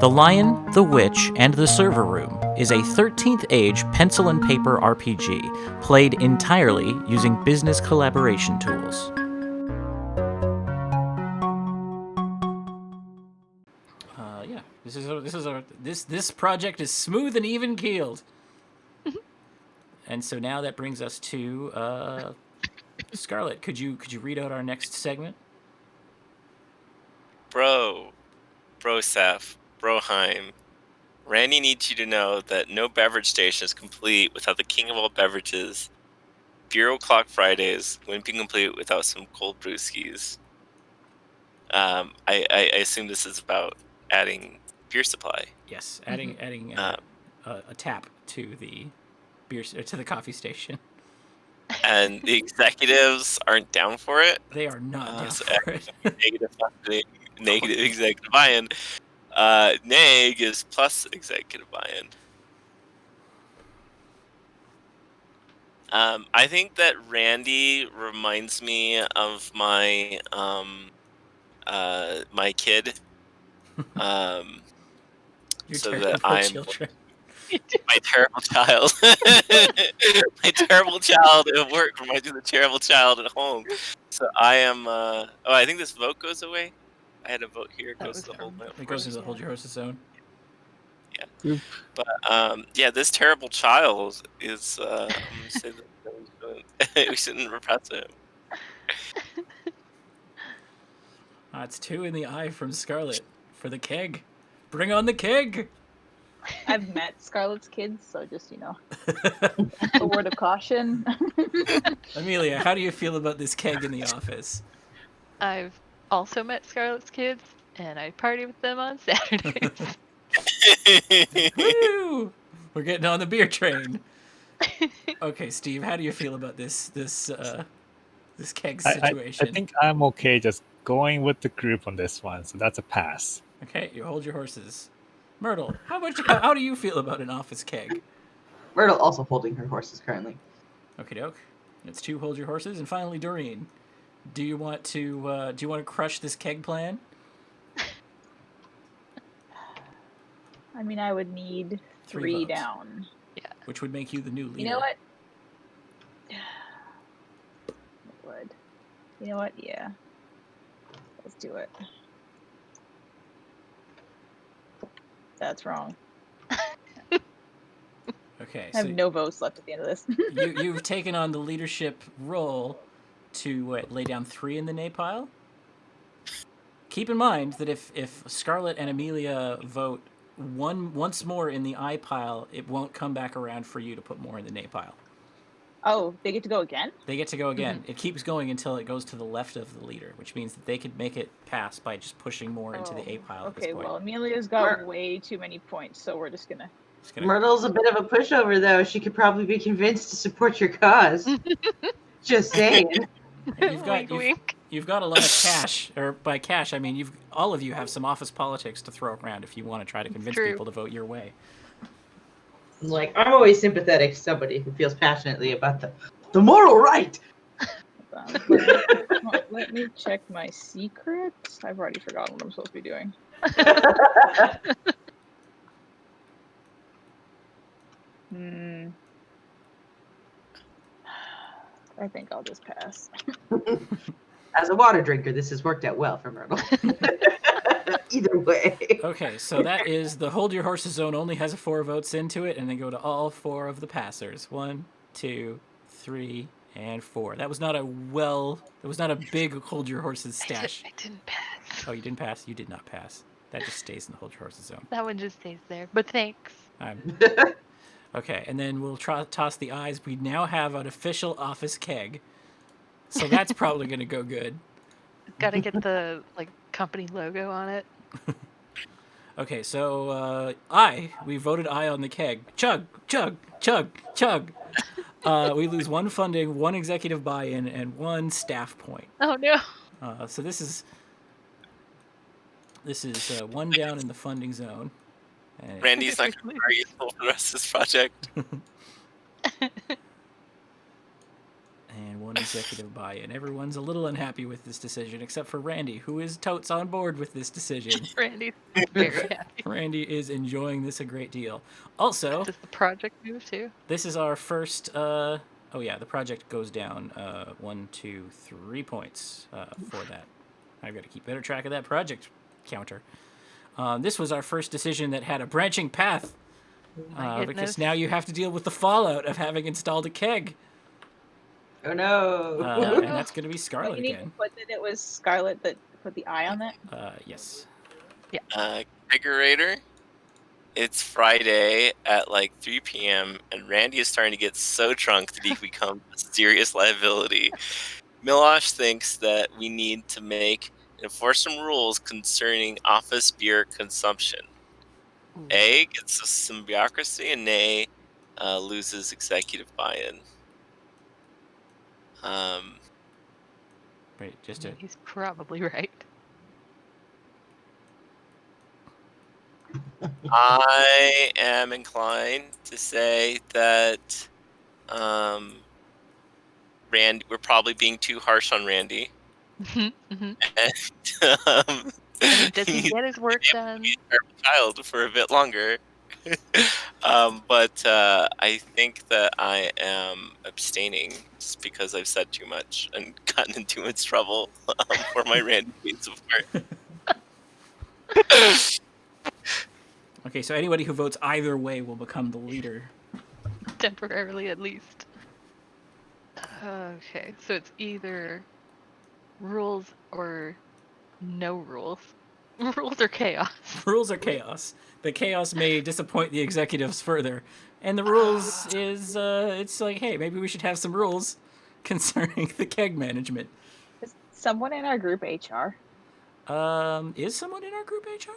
The Lion, the Witch, and the Server Room is a 13th age pencil and paper RPG played entirely using business collaboration tools. This project is smooth and even keeled. And so now that brings us to Scarlett. Could you read out our next segment? Broseph, Broheim. Randy needs you to know that no beverage station is complete without the king of all beverages. Beer O'Clock Fridays wouldn't be complete without some cold brewskis. I assume this is about adding beer supply. Yes, adding a tap to the beer to the coffee station. And the executives aren't down for it. They are not down for it. Negative executive buy-in. Neg is plus executive buy-in. I think that Randy reminds me of my my kid. Your so terrible that I'm children. My terrible child. My terrible child at work reminds me of the terrible child at home. So I am. I think this vote goes away. I had a vote here. It goes to the hold. It goes to the hold your horses zone. Yeah. Oop. But this terrible child is. I'm gonna say that we shouldn't repress him. It's 2 in the eye from Scarlett for the keg. Bring on the keg. I've met Scarlett's kids, so just, a word of caution. Amelia, how do you feel about this keg in the office? I've also met Scarlett's kids, and I party with them on Saturdays. Woo! We're getting on the beer train. Okay, Steve, how do you feel about this keg situation? I think I'm okay just going with the group on this one, so that's a pass. Okay, you hold your horses. Myrtle, how do you feel about an office keg? Myrtle also holding her horses currently. Okie doke. It's 2 hold your horses, and finally Doreen. Do you want to crush this keg plan? I mean, I would need 3 down. Yeah. Which would make you the new leader. You know what? It would. You know what? Yeah. Let's do it. That's wrong. Okay. I have no votes left at the end of this. You've taken on the leadership role to lay down 3 in the nay pile. Keep in mind that if Scarlett and Amelia vote once more in the I pile, it won't come back around for you to put more in the nay pile. Oh, they get to go again? They get to go again. Mm-hmm. It keeps going until it goes to the left of the leader, which means that they could make it pass by just pushing more into the A pile at this point. Okay, well, Amelia's got way too many points, so we're just gonna... Myrtle's a bit of a pushover, though. She could probably be convinced to support your cause. Just saying. You've got a lot of cash, or by cash, I mean all of you have some office politics to throw around if you want to try to convince people to vote your way. Like, I'm always sympathetic to somebody who feels passionately about the moral right. Let me check my secrets. I've already forgotten what I'm supposed to be doing. I think I'll just pass. As a water drinker, this has worked out well for Myrtle. Either way. Okay, so that is the hold your horses zone only has 4 votes into it, and then go to all 4 of the passers. 1, 2, 3, and 4. That was not a big hold your horses stash. I didn't pass. Oh, you didn't pass? You did not pass. That just stays in the hold your horses zone. That one just stays there, but thanks. Okay, and then we'll toss the eyes. We now have an official office keg, so that's probably going to go good. Got to get the company logo on it. Okay, so we voted aye on the keg. Chug, chug, chug, chug. We lose 1 funding, 1 executive buy-in, and 1 staff point. Oh no! So this is 1 down in the funding zone. And Randy's not going to be useful for the rest of this project. And 1 executive buy-in. Everyone's a little unhappy with this decision, except for Randy, who is totes on board with this decision. Randy's very happy. Randy is enjoying this a great deal. Also, Does the project move too? this is our first. Oh yeah, the project goes down 1, 2, 3 points for that. I've got to keep better track of that project counter. This was our first decision that had a branching path, My because goodness. now you have to deal with the fallout of having installed a keg, Oh no. and that's going to be But Scarlet you need again. to put that it was Scarlet that put the eye on that. Yes. Configurator. It's Friday at like 3 p.m. and Randy is starting to get so drunk that he becomes a serious liability. Milosh thinks that we need to enforce some rules concerning office beer consumption. A gets us some bureaucracy, and A loses executive buy-in. Wait, just to. He's probably right. I am inclined to say that we're probably being too harsh on Randy. Mhm. And, I mean, does he he's get his work done? a terrible child for a bit longer. But I think that I am abstaining just because I've said too much and gotten in too much trouble for my Randy support. Okay, so anybody who votes either way will become the leader. Temporarily, at least. Okay, so it's either rules or no rules. Rules or chaos. Rules are chaos. The chaos may disappoint the executives further. And the rules is, it's like, hey, maybe we should have some rules concerning the keg management. Is someone in our group HR? Is someone in our group HR?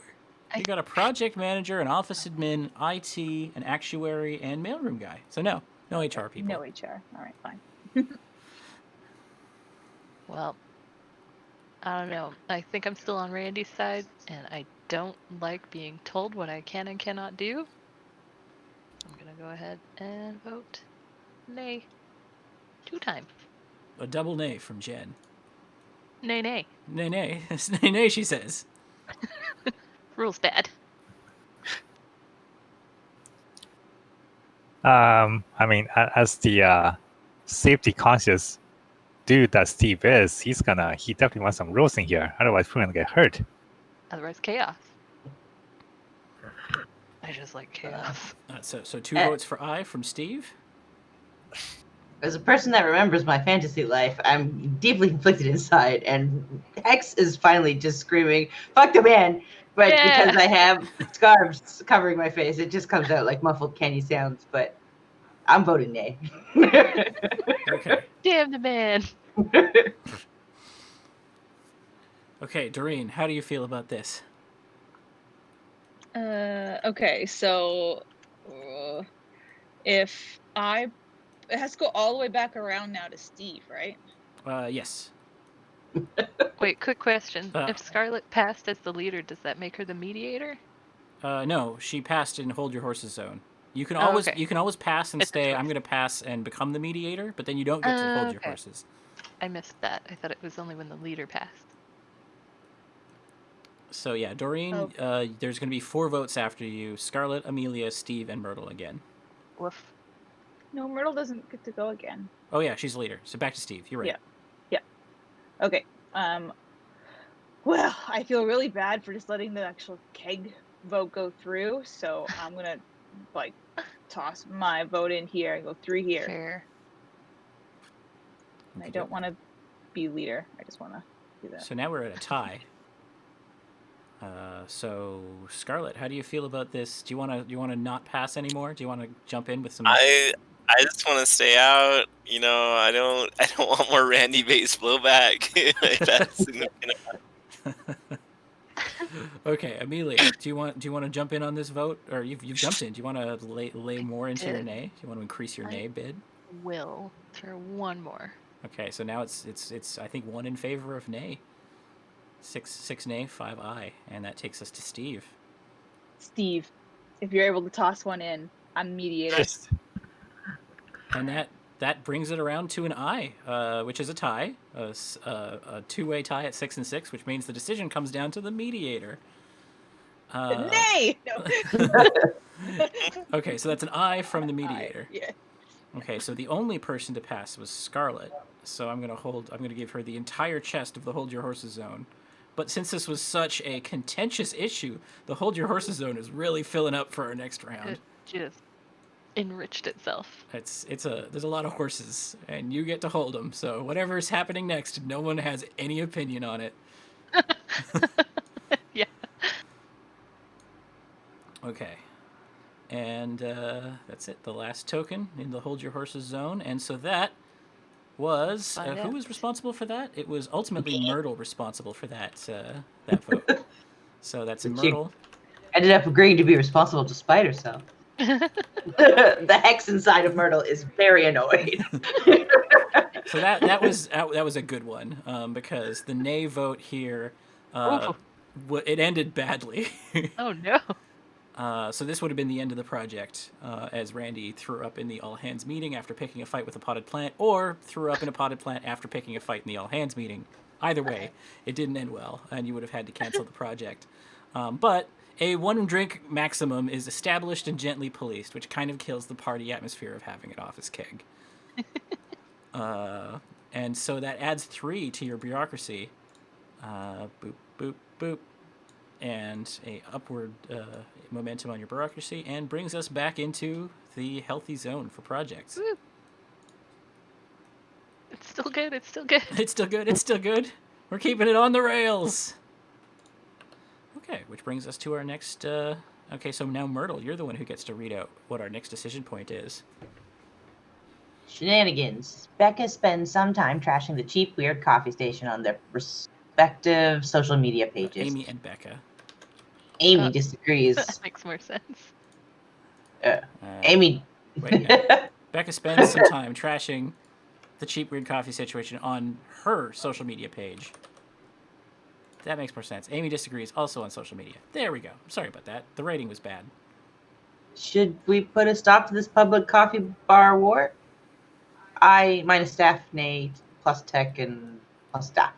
You got a project manager, an office admin, IT, an actuary, and mailroom guy. So no HR people. No HR. All right, fine. Well, I don't know. I think I'm still on Randy's side, and I don't like being told what I can and cannot do. I'm gonna go ahead and vote nay 2 times. A double nay from Jen. Nay, nay. Nay, nay. Nay, nay, she says. Rules bad. I mean, as the safety conscious dude that Steve is, he definitely wants some rules in here. Otherwise, we're gonna get hurt. Otherwise, chaos. I just like chaos. So 2 votes for I from Steve. As a person that remembers my fantasy life, I'm deeply conflicted inside, and Hex is finally just screaming, "Fuck the man!" But Yeah. because I have scarves covering my face, it just comes out like muffled canny sounds. But I'm voting nay. Okay. Damn the man. Okay, Doreen, how do you feel about this? Okay, so if it has to go all the way back around now to Steve, right? Yes. Wait, quick question. Uh. If Scarlet passed as the leader, does that make her the mediator? No, she passed in Hold Your Horses zone. You can Oh, always okay. you can always pass and It's a say, choice. I'm going to pass and become the mediator, but then you don't get to hold your Okay. horses. I missed that. I thought it was only when the leader passed. So yeah, Doreen, there's going to be 4 votes after you. Scarlet, Amelia, Steve, and Myrtle again. Woof. No, Myrtle doesn't get to go again. Oh yeah, she's the leader. So back to Steve. You're right. Yeah. Okay. Well, I feel really bad for just letting the actual keg vote go through, so I'm gonna toss my vote in here and go 3 here. Fair. And I don't want to be leader. I just want to do that. So now we're at a tie. So Scarlet, how do you feel about this? Do you want to not pass anymore? Do you want to jump in with some? I just want to stay out. You know, I don't want more Randy based blowback. Okay, Amelia, do you want to jump in on this vote, or you've jumped in? Do you want to lay more into your did. nay? Do you want to increase your I- nay bid? Will. Throw 1 more. Okay, so now it's I think 1 in favor of nay. 6 nay, 5 aye, and that takes us to Steve. Steve, if you're able to toss one in, I'm mediator. And that brings it around to an I, which is a tie, a two-way tie at 6 and 6, which means the decision comes down to the mediator. Nay! No. Okay, so that's an I from the mediator. Yeah. Okay, so the only person to pass was Scarlet. So I'm gonna give her the entire chest of the Hold Your Horses zone. But since this was such a contentious issue, the Hold Your Horses zone is really filling up for our next round. It just enriched itself. There's a lot of horses, and you get to hold them. So whatever's happening next, no one has any opinion on it. Yeah. Okay. And that's it. The last token in the Hold Your Horses zone. And so that was... who was responsible for that? It was ultimately Myrtle responsible for that vote. So that's Myrtle. Ended up agreeing to be responsible despite herself. The hex inside of Myrtle is very annoyed. So that was a good one, because the nay vote here, it ended badly. Oh no. So this would have been the end of the project, as Randy threw up in the all hands meeting after picking a fight with a potted plant, or threw up in a potted plant after picking a fight in the all hands meeting. Either way, it didn't end well, and you would have had to cancel the project. But a one drink maximum is established and gently policed, which kind of kills the party atmosphere of having it off as keg. And so that adds 3 to your bureaucracy. Boop, boop, boop. And a upward momentum on your bureaucracy, and brings us back into the healthy zone for projects. Woo. It's still good. It's still good. It's still good. It's still good. We're keeping it on the rails. Okay, which brings us to our next... okay, so now Myrtle, you're the one who gets to read out what our next decision point is. Shenanigans. Becca spends some time trashing the cheap, weird coffee station on their respective social media pages. Amy and Becca. Amy disagrees. That makes more sense. Amy. Wait, no. Becca spends some time trashing the cheap, weird coffee situation on her social media page. That makes more sense. Amy disagrees, also on social media. There we go. Sorry about that. The rating was bad. Should we put a stop to this public coffee bar war? I minus staff, nay, plus tech, and plus staff.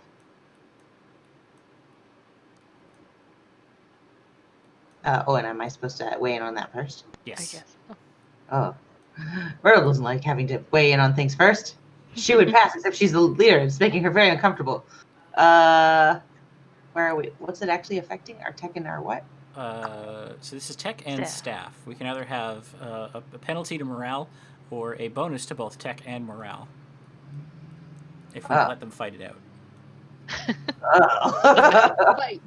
And am I supposed to weigh in on that first? Yes. I guess. Oh. Myrtle doesn't like having to weigh in on things first. She would pass, except she's the leader. It's making her very uncomfortable. Where are we? What's it actually affecting? Our tech and our what? So this is tech and staff. We can either have a penalty to morale or a bonus to both tech and morale if we let them fight it out. Oh. Fight.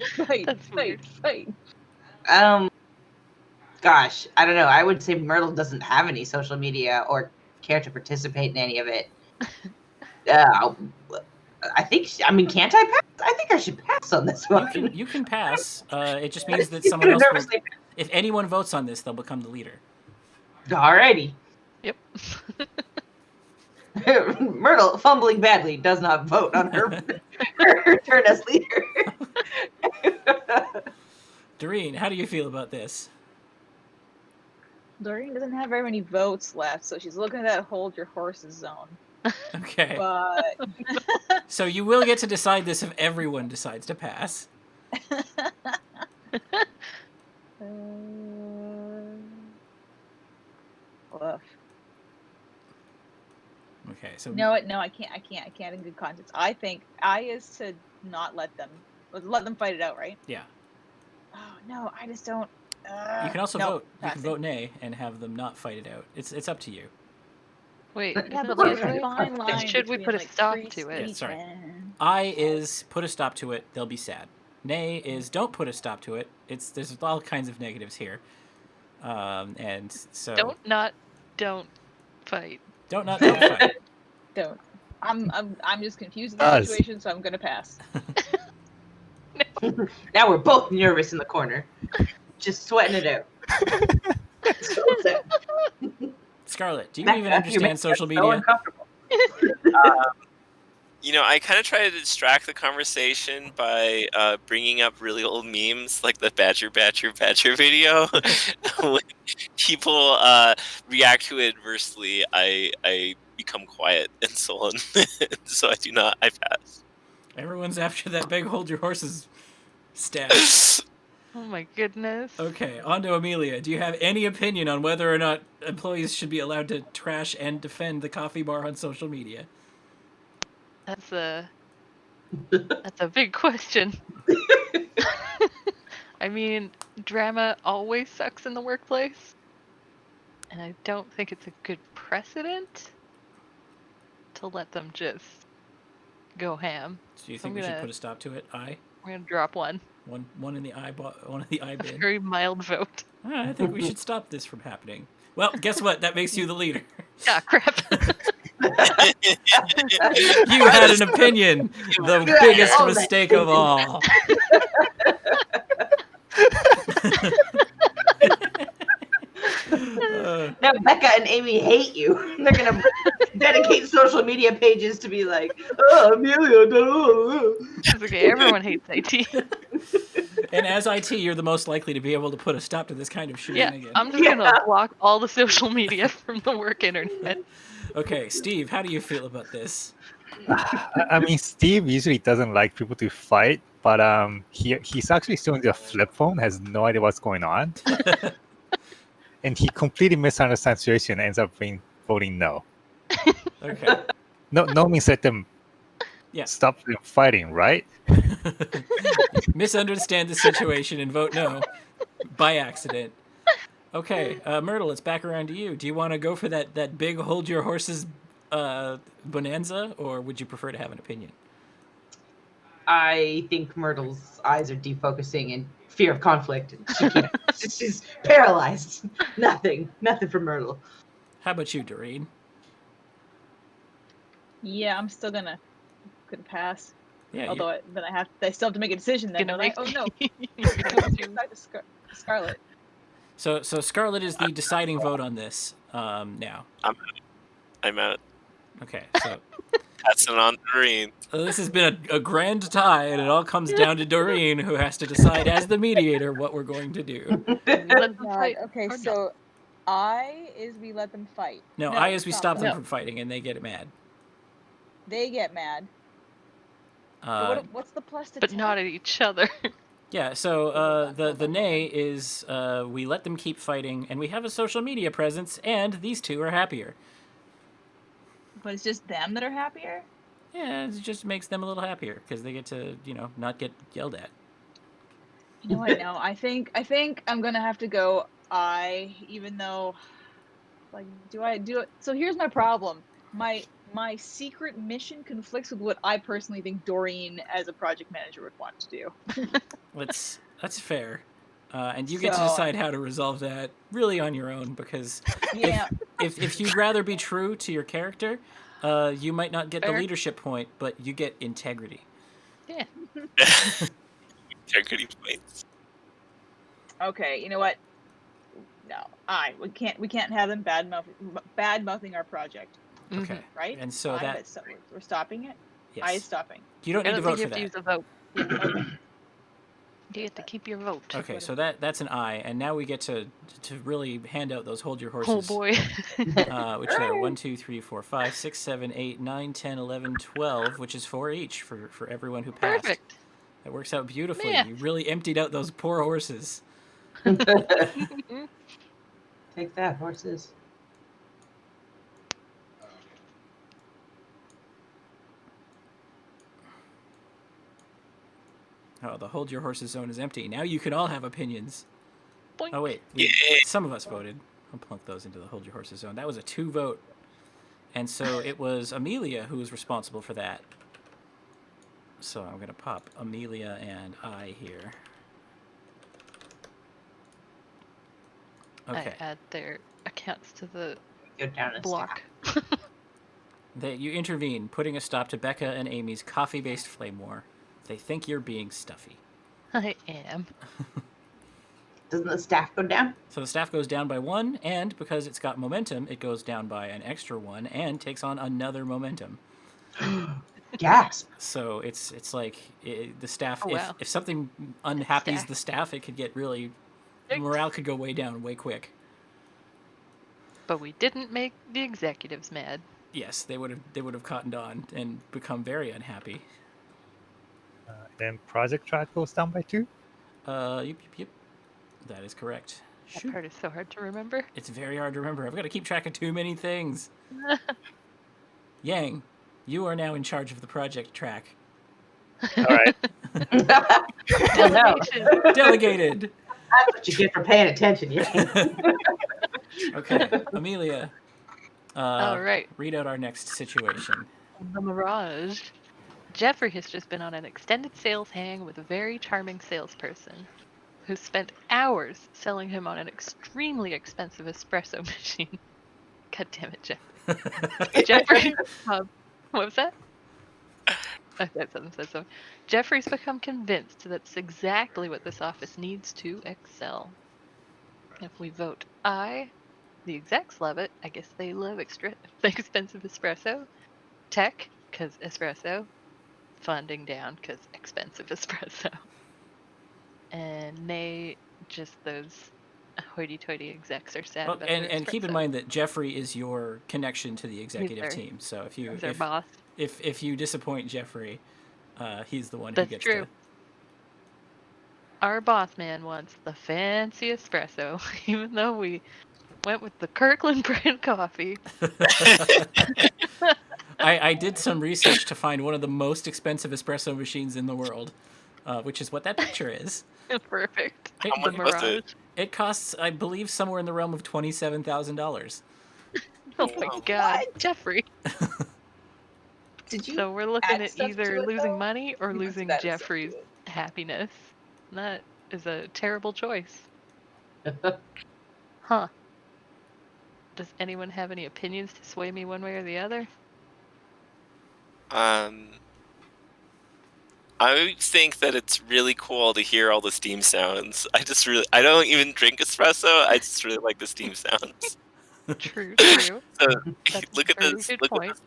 Gosh, I don't know. I would say Myrtle doesn't have any social media or care to participate in any of it. I think. Can't I pass? I think I should pass on this one. You can pass. It just means that someone else. If anyone votes on this, they'll become the leader. Alrighty. Yep. Myrtle, fumbling badly, does not vote on her turn as leader. Doreen, how do you feel about this? Doreen doesn't have very many votes left, so she's looking at that hold your horses zone. Okay. But So you will get to decide this if everyone decides to pass. Ugh. Okay, so No, I can't in good conscience. I think I is to not let them fight it out, right? yeah. Oh no, I just don't. You can also no, vote. You can passing. vote nay and have them not fight it out. It's up to you. Wait, Yeah, isn't but the there's other a way? fine line. Should we between, put a like, stop free to it? Yeah, sorry. speech and- I is put a stop to it. They'll be sad. Nay is don't put a stop to it. There's all kinds of negatives here. And so Don't fight. don't fight. Don't. I'm just confused in the Does. situation, so I'm gonna pass. Now we're both nervous in the corner, just sweating it out. So sad. Scarlett, do you Becca, even you're understand making social us so media? uncomfortable. I kind of try to distract the conversation by bringing up really old memes, like the Badger video. When people react to it adversely, I become quiet and sullen. So I do not. I pass. Everyone's after that big hold your horses stash. Oh my goodness. Okay, on to Amelia. Do you have any opinion on whether or not employees should be allowed to trash and defend the coffee bar on social media? That's a big question. I mean, drama always sucks in the workplace, and I don't think it's a good precedent to let them just go ham. Do you think we should put a stop to it? I'm gonna drop one. One in the eye A bin. very mild vote. I think we should stop this from happening. Well, guess what? That makes you the leader. Ah, crap. You had an opinion. The biggest mistake of all. Now Becca and Amy hate you. They're gonna dedicate social media pages to be like, oh, Amelia. It's okay, everyone hates IT. And as IT, you're the most likely to be able to put a stop to this kind of Yeah, shenanigan. I'm just gonna block all the social media from the work internet. Okay, Steve, how do you feel about this? I mean, Steve usually doesn't like people to fight, but he's actually still in the flip phone, has no idea what's going on, and he completely misunderstands the situation and ends up voting no. Okay. No means let them stop them fighting, right? Misunderstand the situation and vote no by accident. Okay, Myrtle, it's back around to you. Do you want to go for that big hold your horses bonanza, or would you prefer to have an opinion? I think Myrtle's eyes are defocusing in fear of conflict. She's paralyzed. Nothing for Myrtle. How about you, Doreen? Yeah, I'm still gonna pass. Yeah. Although I still have to make a decision then. Gonna Don't I? make- Oh no. Back to Scarlet. So Scarlet is the deciding vote on this now. I'm out. Okay, so Passing on Doreen. this has been a grand tie, and it all comes down to Doreen, who has to decide as the mediator what we're going to do. Let them fight. Okay, or so I is we let them fight. No, I is we stop them No. from fighting, and they get mad. They get mad. What's the plus to but 10? not at each other. Yeah, so the nay is we let them keep fighting, and we have a social media presence, and these two are happier. But it's just them that are happier? Yeah, it just makes them a little happier because they get to, not get yelled at. You know what? No, I think I'm gonna have to go I, even though, do I do it? So here's my problem. My secret mission conflicts with what I personally think Doreen, as a project manager, would want to do. That's fair. And you get to So- decide how to resolve that really on your own, because Yeah. if you'd rather be true to your character, you might not get the Fair. leadership point, but you get integrity. Yeah. Integrity points. Okay. You know what? No, we can't have them bad mouthing our project, Okay. right? And so we're stopping it. Yes. I is stopping. You don't I need to don't vote think for you that. have to use a vote. You get to keep your vote. Okay, so that's an I, and now we get to really hand out those hold your Oh horses. boy. Which there are 1, 2, 3, 4, 5, 6, 7, 8, 9, 10, 11, 12, which is 4 each for everyone who passed. Perfect. That works out beautifully. Yeah. You really emptied out those poor horses. Take that, horses. Oh, the hold your horses zone is empty. Now you can all have opinions. Boink. Oh wait, Yay. some of us voted. I'll plunk those into the hold your horses zone. That was a 2 vote. And so it was Amelia who was responsible for that. So I'm going to pop Amelia and I here. Okay. I add their accounts to the Go down a block. You intervene, putting a stop to Becca and Amy's coffee-based flame war. They think you're being stuffy. I am. Doesn't the staff go down? So the staff goes down by 1, and because it's got momentum, it goes down by an extra 1 and takes on another momentum. Gasp. So it's like the staff. Oh, wow. If something unhappies Staff. the staff, it could get really Yikes. morale could go way down way quick. But we didn't make the executives mad. Yes, they would have cottoned on and become very unhappy. Then project track goes down by 2. Yep. That is correct. That Shoot. part is so hard to remember. It's very hard to remember. I've got to keep track of too many things. Yang, you are now in charge of the project track. All right. Well, no, Delegated. that's what you get for paying attention. Yeah. Okay, Amelia. All right. Read out our next situation. The Mirage. Jeffrey has just been on an extended sales hang with a very charming salesperson who spent hours selling him on an extremely expensive espresso machine. God damn it, Jeff. Jeffrey. What was that? I said something. Jeffrey's become convinced that it's exactly what this office needs to excel. If we vote aye, the execs love it. I guess they love expensive espresso. Tech, because espresso. Funding down, because expensive espresso. And nay, just those hoity-toity execs are sad about their and keep in espresso. mind that Jeffrey is your connection to the executive their- team. So if you He's their boss. if you disappoint Jeffrey, he's the one That's who gets true. Our boss man wants the fancy espresso, even though we went with the Kirkland brand coffee. to. I did some research to find one of the most expensive espresso machines in the world, which is what that picture is. Perfect. Hey, How The much was Mirage. it? It costs, I believe, somewhere in the realm of $27,000. Oh my Wow. god, Jeffrey. Did you? So we're looking add at stuff either to it, losing though? money or You must losing have added stuff to Jeffrey's it. happiness. That is a terrible choice. Huh. Does anyone have any opinions to sway me one way or the other? I think that it's really cool to hear all the steam sounds. I don't even drink espresso. I just really like the steam sounds. True. So That's look a at very this. good Look point. at this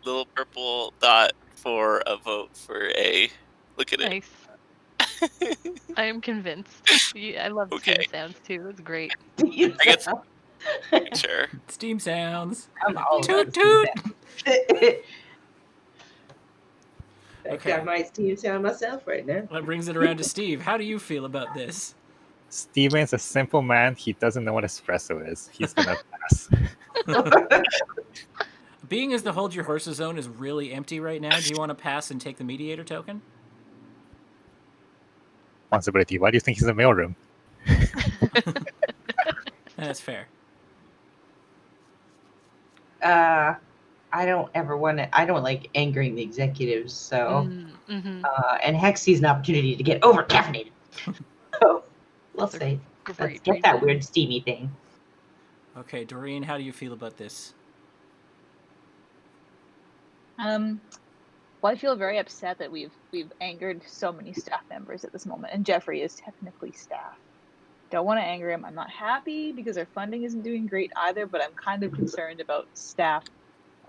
little purple dot for a vote for A. Look at Nice. I am convinced. I love steam Okay. sounds too. It's great. I guess- it. Sure. Steam sounds. I'm all Toot about toot. steam Okay. I might steam sound myself right now. That brings it around to Steve. How do you feel about this? Steven's a simple man. He doesn't know what espresso is. He's gonna pass. Being as the hold your horses zone is really empty right now, do you want to pass and take the mediator token? Responsibility. Why do you think he's in the mailroom? That's fair. I don't ever want to. I don't like angering the executives. So, Mm-hmm. and Hex sees an opportunity to get over caffeinated. So, we'll That's a see. Let's Great. get that reason. weird steamy thing. Okay, Doreen, how do you feel about this? Well, I feel very upset that we've angered so many staff members at this moment, and Jeffrey is technically staff. Don't want to anger him. I'm not happy because our funding isn't doing great either, but I'm kind of concerned about staff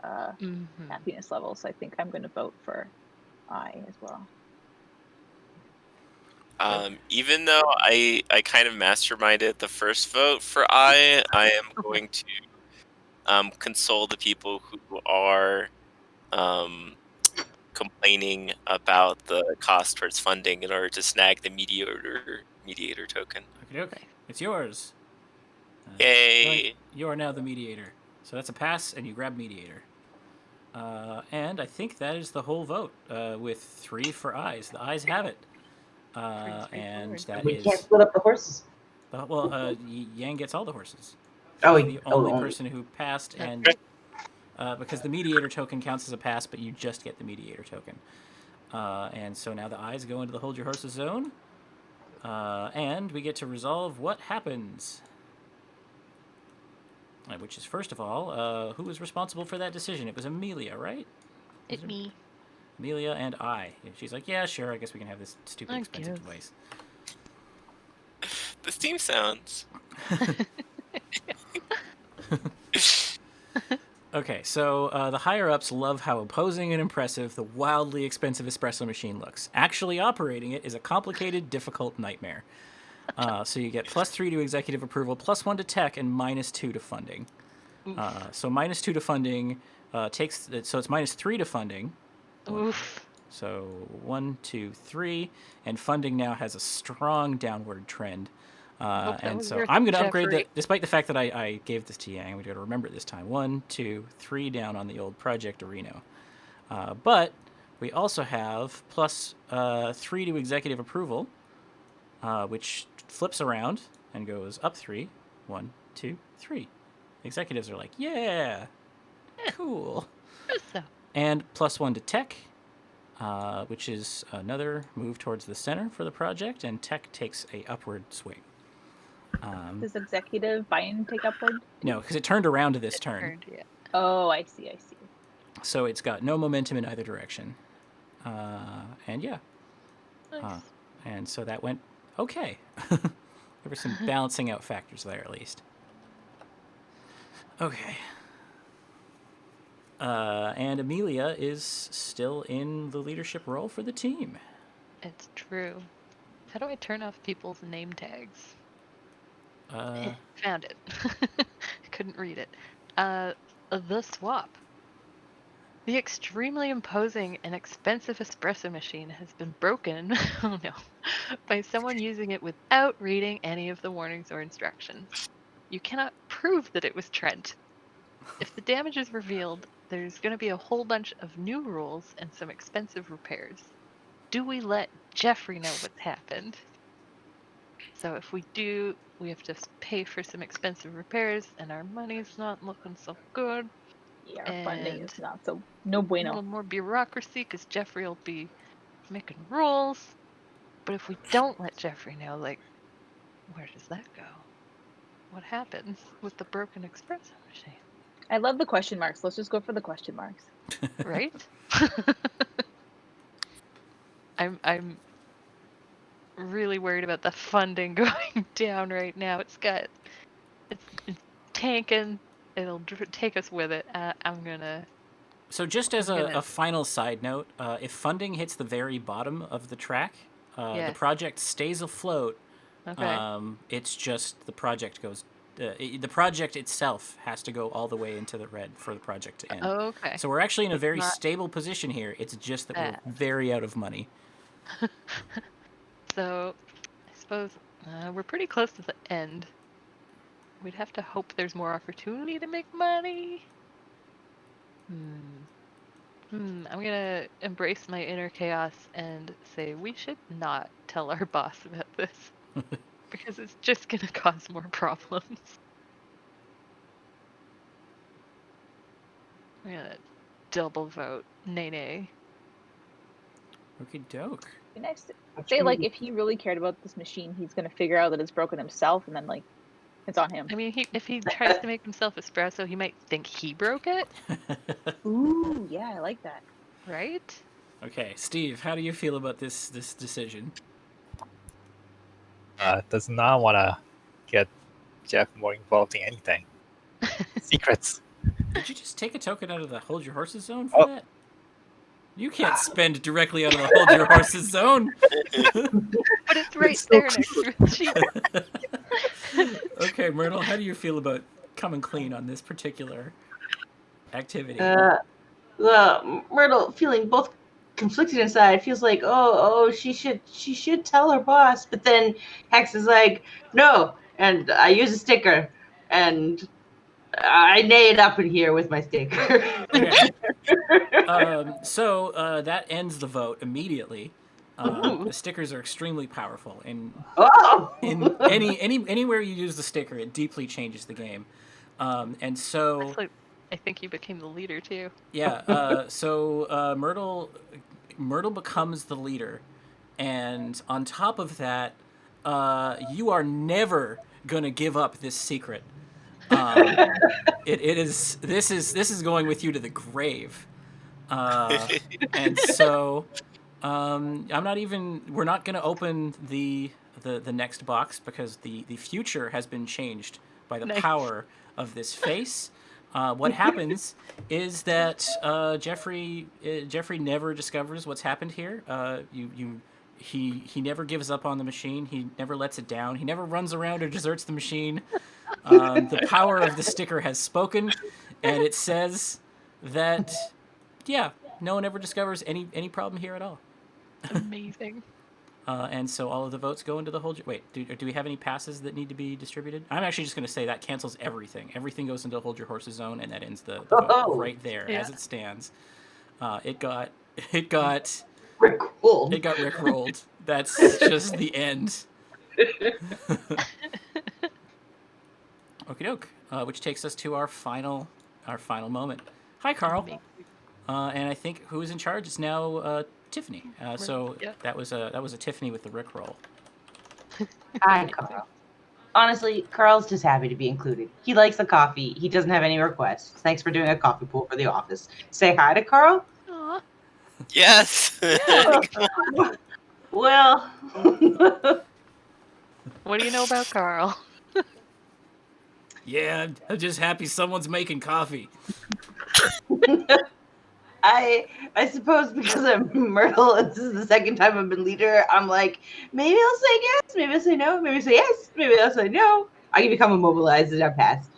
Mhm. happiness levels. So I think I'm going to vote for aye as well. Even though I kind of masterminded the first vote for I am going to console the people who are complaining about the cost towards funding in order to snag the mediator token. Okay, it's yours. Yay! You are now the mediator. So that's a pass, and you grab mediator. And I think that is the whole vote, with 3 for ayes. The ayes have it. And that We is can't split up the horses. Yang gets all the horses. Oh, She's the only only. person who passed, Yeah. and because the mediator token counts as a pass, but you just get the mediator token. And so now the ayes go into the hold your horses zone, and we get to resolve what happens. Which is, first of all, who was responsible for that decision? It was Amelia, right? It me. Amelia and I. And she's like, yeah, sure, I guess we can have this stupid I expensive guess. device. The steam sounds. Okay, so the higher-ups love how imposing and impressive the wildly expensive espresso machine looks. Actually operating it is a complicated, difficult nightmare. So you get +3 to executive approval, +1 to tech, and -2 to funding. So -2 to funding takes so it's -3 to funding. Oof. So 1, 2, 3, and funding now has a strong downward trend. Hope that And was so worth I'm it, going to upgrade Jeffrey. that, despite the fact that I gave this to Yang. I'm going to remember it this time. 1, 2, 3 down on the old Project Areno. But we also have plus 3 to executive approval, which flips around and goes up 3. 1, 2, 3. Executives are like, yeah, cool. So, And plus 1 to tech, which is another move towards the center for the project, and tech takes a upward swing. Does executive buy-in take upward? No, because it turned around to this turn, turned, yeah. Oh, I see. so it's got no momentum in either direction. And yeah, Nice. and so that went okay. There were some balancing out factors there, at least. Okay. And Amelia is still in the leadership role for the team. It's true. How do I turn off people's name tags? Found it. Couldn't read it. The swap. The extremely imposing and expensive espresso machine has been broken, oh no, by someone using it without reading any of the warnings or instructions. You cannot prove that it was Trent. If the damage is revealed, there's going to be a whole bunch of new rules and some expensive repairs. Do we let Jeffrey know what's happened? So if we do, we have to pay for some expensive repairs, and our money's not looking so good. Yeah, our funding And is not so no A bueno. little more bureaucracy, because Jeffrey will be making rules. But if we don't let Jeffrey know, like, where does that go? What happens with the broken espresso machine? I love the question marks. Let's just go for the question marks. Right? I'm really worried about the funding going down right now. It's tanking. It'll take us with it. I'm gonna. So just as I'm a gonna- final side note, if funding hits the very bottom of the track, Yeah. the project stays afloat. Okay. It's just the project goes. The project itself has to go all the way into the red for the project to end. Okay. So we're actually in a It's very not stable position here. It's just that bad. we're very out of money. So, I suppose we're pretty close to the end. We'd have to hope there's more opportunity to make money. I'm gonna embrace my inner chaos and say we should not tell our boss about this. Because it's just gonna cause more problems. I'm gonna double vote nay. Okie doke. Be nice to say, like, if he really cared about this machine, he's gonna figure out that it's broken himself, and then like, it's on him. I mean, if he tries to make himself espresso, he might think he broke it, Ooh, yeah, I like that. right? Okay, Steve, how do you feel about this decision? Does not want to get Jeff more involved in anything. Secrets. Did you just take a token out of the hold your horses zone for that? You can't spend directly out of the hold your horses zone. But it's right so there next to the sheet. Okay, Myrtle, how do you feel about coming clean on this particular activity? Well, Myrtle, feeling both conflicted inside, feels like, she should tell her boss. But then Hex is like, no, and I use a sticker, and I nay it up in here with my sticker. Okay. So that ends the vote immediately. The stickers are extremely powerful, and in anywhere you use the sticker, it deeply changes the game. And so Actually, I think you became the leader too. yeah, so Myrtle becomes the leader, and on top of that, you are never gonna give up this secret. This is going with you to the grave, and so we're not gonna open the next box because the future has been changed by the Nice. power of this face. What happens is that Jeffrey never discovers what's happened here. He never gives up on the machine. He never lets it down. He never runs around or deserts the machine. The power of the sticker has spoken, and it says, that, yeah, no one ever discovers any problem here at all. Amazing. And so all of the votes go into the hold. Wait, do we have any passes that need to be distributed? I'm actually just going to say that cancels everything. Everything goes into hold your horses zone, and that ends the vote Oh. right there Yeah. as it stands. It got rickrolled. That's just the end. Okie doke. Which takes us to our final moment. Hi, Carl. Amazing. And I think who is in charge is now Tiffany. So Yep. that was a Tiffany with the rickroll. Hi, Carl. Honestly, Carl's just happy to be included. He likes the coffee. He doesn't have any requests. Thanks for doing a coffee pool for the office. Say hi to Carl. Aw. Yes. Well, What do you know about Carl? Yeah, I'm just happy someone's making coffee. I suppose because I'm Myrtle and this is the second time I've been leader, I'm like, maybe I'll say yes, maybe I'll say no, maybe I'll say yes, maybe I'll say no. I can become immobilized as I pass.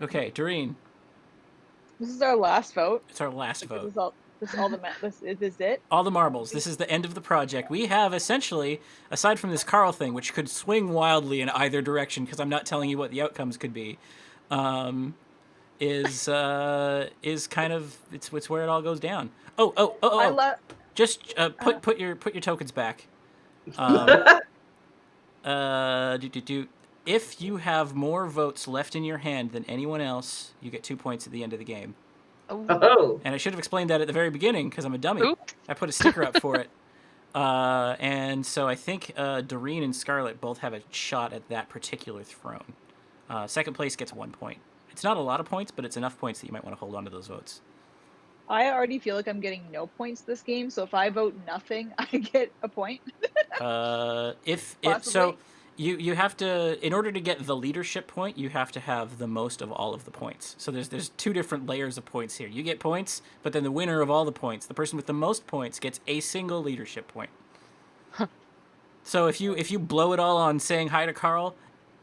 Okay, Doreen, This is our last vote. it's our last This vote. is all. This is all the. Is this it? All the marbles. This is the end of the project. We have essentially, aside from this Carl thing, which could swing wildly in either direction because I'm not telling you what the outcomes could be, is kind of it's where it all goes down. Oh. Just put your tokens back. If you have more votes left in your hand than anyone else, you get 2 points at the end of the game. Oh, And I should have explained that at the very beginning because I'm a dummy. Oops. I put a sticker up for it. And so I think Doreen and Scarlet both have a shot at that particular throne. Second place gets 1 point. It's not a lot of points, but it's enough points that you might want to hold on to those votes. I already feel like I'm getting no points this game, so if I vote nothing, I get a point. So you have to, in order to get the leadership point, you have to have the most of all of the points. So there's two different layers of points here. You get points, but then the winner of all the points, the person with the most points, gets a single leadership point. So if you blow it all on saying hi to Carl,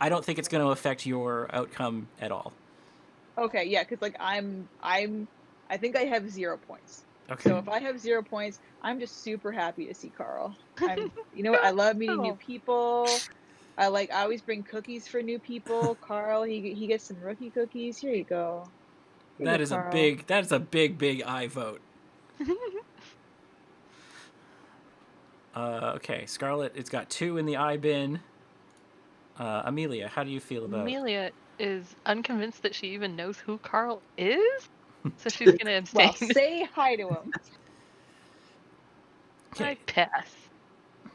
I don't think it's going to affect your outcome at all. Okay, yeah, because like I think I have 0 points. Okay. So if I have 0 points, I'm just super happy to see Carl. You know what? I love meeting new people. I always bring cookies for new people. Carl, he gets some rookie cookies. Here you go. That is a big I vote. Okay, Scarlet, it's got 2 in the I bin. Amelia, how do you feel about? Amelia is unconvinced that she even knows who Carl is, so she's gonna abstain. Well, say hi to him. Okay. I pass.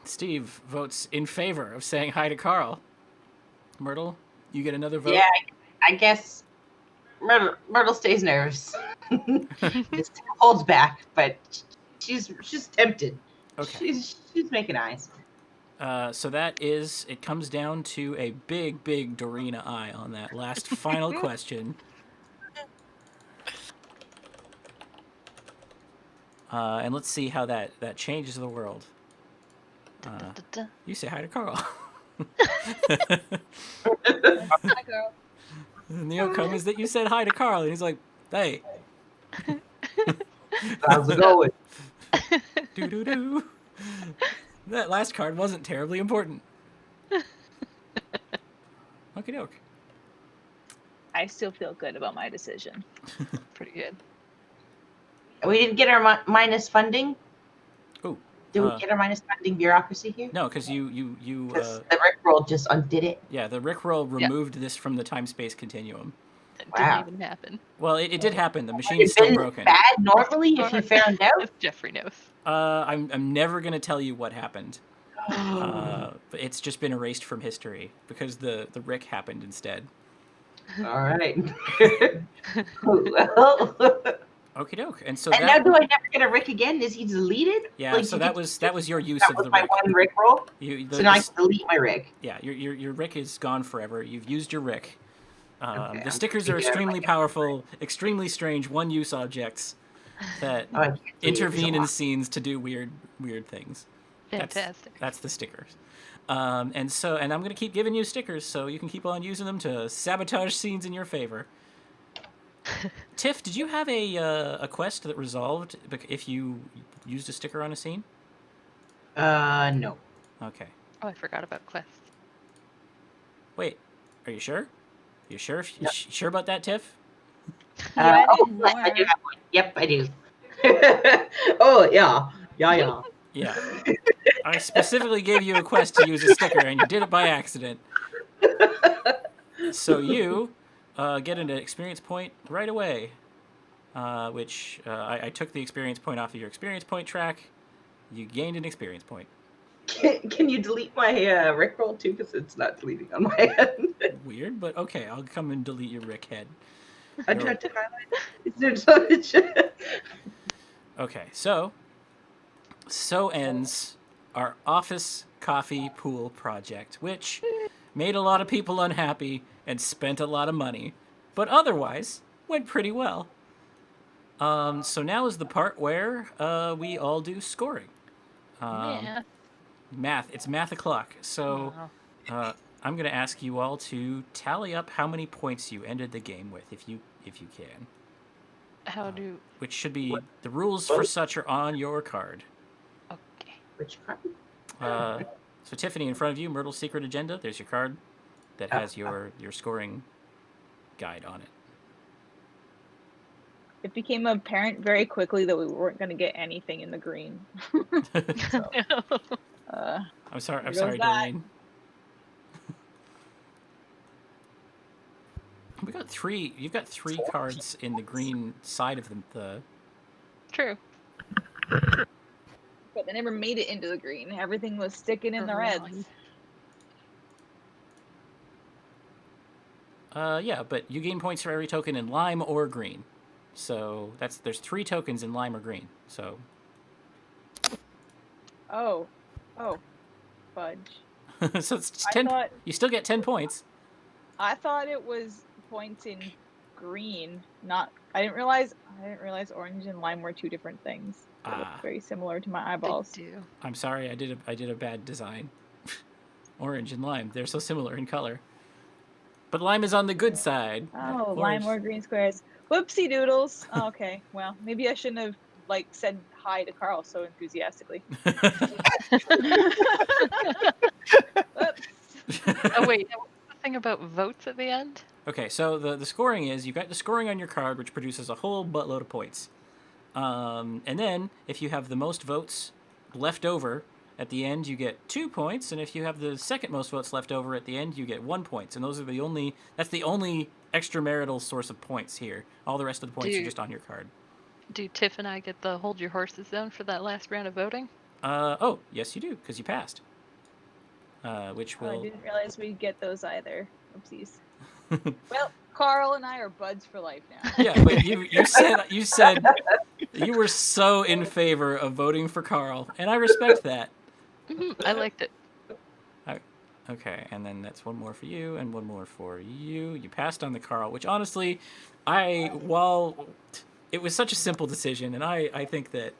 Steve votes in favor of saying hi to Carl. Myrtle, you get another vote. yeah, I guess Myrtle stays nervous. Just holds back, but she's tempted. Okay. She's making eyes. So it comes down to a big Dorina eye on that last final question. And let's see how that changes the world. Da-da-da-da. You say hi to Carl. Hi, Carl. And the outcome is that you said hi to Carl, and he's like, hey. How's it going? Doo-doo-doo. That last card wasn't terribly important. Okie doke. I still feel good about my decision. Pretty good. We didn't get our minus funding. Oh. Did we get our minus funding bureaucracy here? No, because you Because the Rickroll just undid it. yeah, the Rickroll removed this from the time-space continuum. It Wow. didn't even happen. Well, it did happen. The machine is It's still been broken. bad normally if you found out. If Jeffrey knows. I'm never gonna tell you what happened. But it's just been erased from history because the Rick happened instead. All right. Well, Okie doke. And so and now do I never get a Rick again? Is he deleted? yeah, Like, so you that could- was your use that of was the my Rick. one Rick roll. So now I This- can delete my Rick. yeah, your Rick is gone forever. You've used your Rick. Okay, The I'm stickers gonna are take it out of my extremely powerful, extremely strange one-use objects that Oh, I can't delete it, intervene it's a in lot. scenes to do weird things. Fantastic. That's the stickers. And I'm going to keep giving you stickers so you can keep on using them to sabotage scenes in your favor. Tiff, did you have a quest that resolved if you used a sticker on a scene? No. Okay. Oh, I forgot about quests. Wait, are you sure? You sure? No. Sure about that, Tiff? Yeah, I did yes, I do more. have one. Yep, I do. Oh, yeah. Yeah. Yeah. I specifically gave you a quest to use a sticker, and you did it by accident. So you get an experience point right away, which I took the experience point off of your experience point track. You gained an experience point. Can you delete my Rickroll too? Because it's not deleting on my end. Weird, but okay, I'll come and delete your Rick head. I You're- tried to highlight it. Okay, so ends our office coffee pool project, which made a lot of people unhappy and spent a lot of money, but otherwise went pretty well. So now is the part where we all do scoring. Yeah. Math. It's math o'clock. So Wow. I'm going to ask you all to tally up how many points you ended the game with, if you can. How do? Which should be the rules for such are on your card. Okay. Which card? So Tiffany, in front of you, Myrtle's Secret Agenda. There's your card that has your scoring guide on it. It became apparent very quickly that we weren't going to get anything in the green. So, I'm sorry, there goes that. Doreen. You've got three cards in the green side of the True. But they never made it into the green. Everything was sticking in the reds. Yeah, but you gain points for every token in lime or green. So there's 3 tokens in lime or green. So Oh, fudge. so it's 10. You still get 10 points. I thought it was points in green, not. I didn't realize orange and lime were 2 different things. They look very similar to my eyeballs. They do. I'm sorry, I did a bad design. Orange and lime, they're so similar in color. But lime is on the good side. Oh, lime or green squares. Whoopsie doodles. Oh, okay, well, maybe I shouldn't have said hi to Carl so enthusiastically. Whoops. Oh wait, what was the thing about votes at the end? Okay, so the scoring is, you've got the scoring on your card, which produces a whole buttload of points. And then, if you have the most votes left over at the end, you get 2 points, and if you have the second most votes left over at the end, you get 1 point. And that's the only extramarital source of points here. All the rest of the points are just on your card. Do Tiff and I get the hold your horses zone for that last round of voting? Oh, yes you do, because you passed. Which will... I didn't realize we'd get those either. Oopsies. Well, Carl and I are buds for life now. Yeah, but you said you were so in favor of voting for Carl, and I respect that. I liked it. Okay, and then that's 1 more for you and 1 more for you. You passed on the Carl, which honestly, while it was such a simple decision, and I think that